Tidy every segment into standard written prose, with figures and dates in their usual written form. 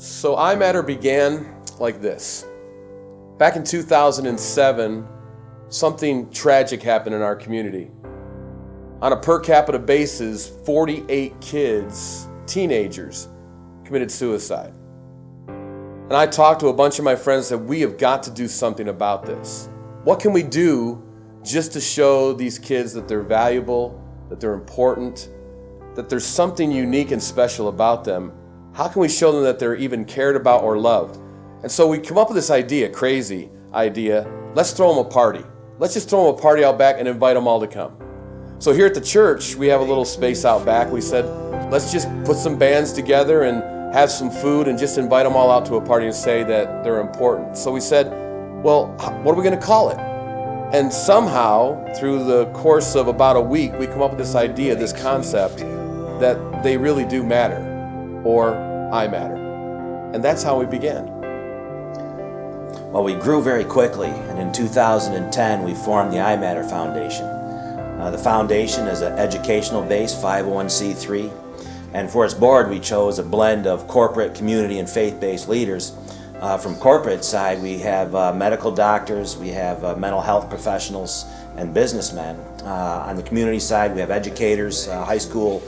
So iMatter began like this. Back in 2007, something tragic happened in our community. On a per capita basis, 48 kids, teenagers, committed suicide. And I talked to a bunch of my friends and said, we have got to do something about this. What can we do just to show these kids that they're valuable, that they're important, that there's something unique and special about them? How can we show them that they're even cared about or loved? And so we come up with this idea, crazy idea, let's throw them a party. Let's just throw them a party out back and invite them all to come. So here at the church, we have a little space out back. We said, let's just put some bands together and have some food and just invite them all out to a party and say that they're important. So we said, well, what are we going to call it? And somehow, through the course of about a week, we come up with this idea, this concept, that they really do matter, or I matter. And that's how we began. Well, we grew very quickly, and in 2010 we formed the iMatter Foundation. The foundation is an educational-based 501c3, and for its board we chose a blend of corporate, community, and faith-based leaders. From corporate side, we have medical doctors, we have mental health professionals, and businessmen. On the community side, we have educators, high school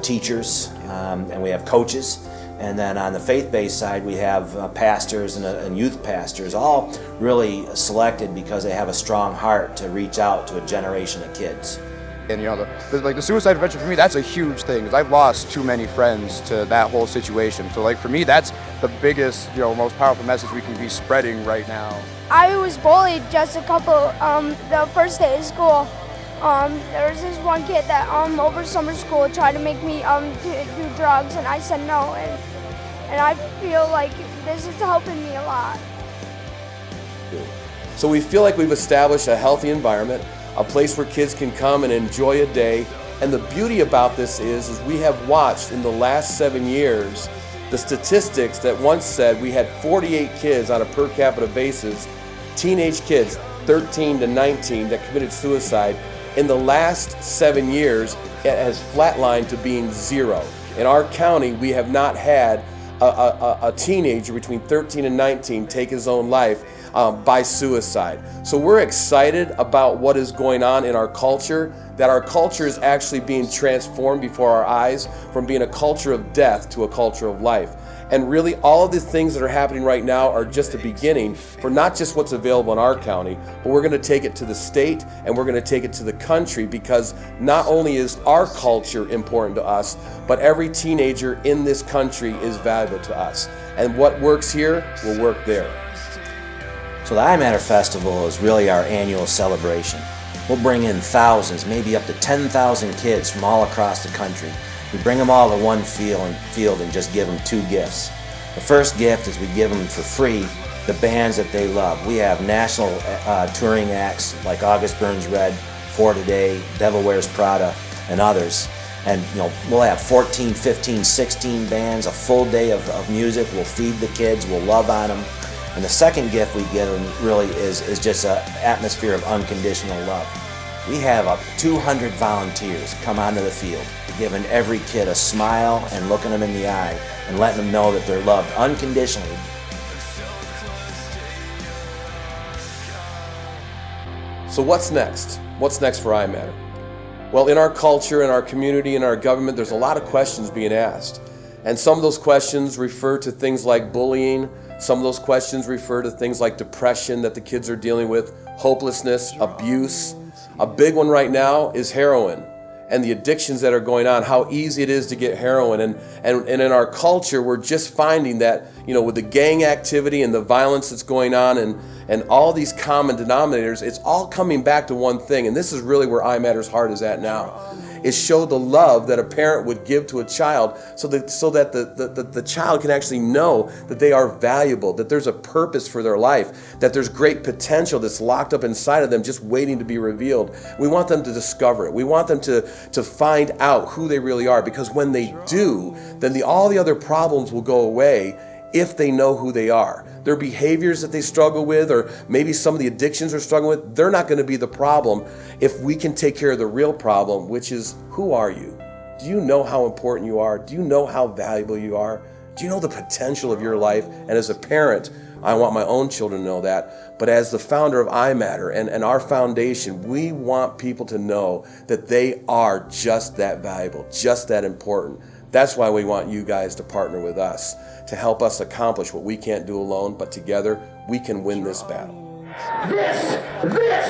teachers, and we have coaches. And then on the faith-based side, we have pastors and youth pastors, all really selected because they have a strong heart to reach out to a generation of kids. And the suicide prevention for me, that's a huge thing, because I've lost too many friends to that whole situation. So for me, that's the biggest, most powerful message we can be spreading right now. I was bullied just the first day of school. There was this one kid that over summer school tried to make me do drugs, and I said no, and I feel like this is helping me a lot. So we feel like we've established a healthy environment, a place where kids can come and enjoy a day. And the beauty about this is we have watched in the last 7 years the statistics that once said we had 48 kids on a per capita basis, teenage kids, 13 to 19, that committed suicide. In the last 7 years, it has flatlined to being 0. In our county, we have not had a teenager between 13 and 19 take his own life by suicide. So we're excited about what is going on in our culture, that our culture is actually being transformed before our eyes from being a culture of death to a culture of life. And really all of the things that are happening right now are just a beginning for not just what's available in our county, but we're going to take it to the state and we're going to take it to the country, because not only is our culture important to us, but every teenager in this country is valuable to us. And what works here will work there. So the iMatter Festival is really our annual celebration. We'll bring in thousands, maybe up to 10,000 kids from all across the country. We bring them all to one field and just give them 2 gifts. The first gift is we give them for free the bands that they love. We have national touring acts like August Burns Red, For Today, Devil Wears Prada, and others. And we'll have 14, 15, 16 bands, a full day of music. We'll feed the kids, we'll love on them. And the second gift we give them really is just an atmosphere of unconditional love. We have up to 200 volunteers come onto the field, giving every kid a smile and looking them in the eye and letting them know that they're loved unconditionally. So what's next? What's next for iMatter? Well, in our culture, in our community, in our government, there's a lot of questions being asked. And some of those questions refer to things like bullying. Some of those questions refer to things like depression that the kids are dealing with, hopelessness, abuse. A big one right now is heroin and the addictions that are going on, how easy it is to get heroin. And in our culture, we're just finding that, with the gang activity and the violence that's going on and all these common denominators, it's all coming back to one thing. And this is really where iMatter's heart is at now. Is show the love that a parent would give to a child so that the child can actually know that they are valuable, that there's a purpose for their life, that there's great potential that's locked up inside of them just waiting to be revealed. We want them to discover it. We want them to find out who they really are, because when they do, then all the other problems will go away if they know who they are. Their behaviors that they struggle with, or maybe some of the addictions they're struggling with, they're not going to be the problem if we can take care of the real problem, which is, who are you? Do you know how important you are? Do you know how valuable you are? Do you know the potential of your life? And as a parent, I want my own children to know that. But as the founder of iMatter and our foundation, we want people to know that they are just that valuable, just that important. That's why we want you guys to partner with us, to help us accomplish what we can't do alone, but together we can win this battle. This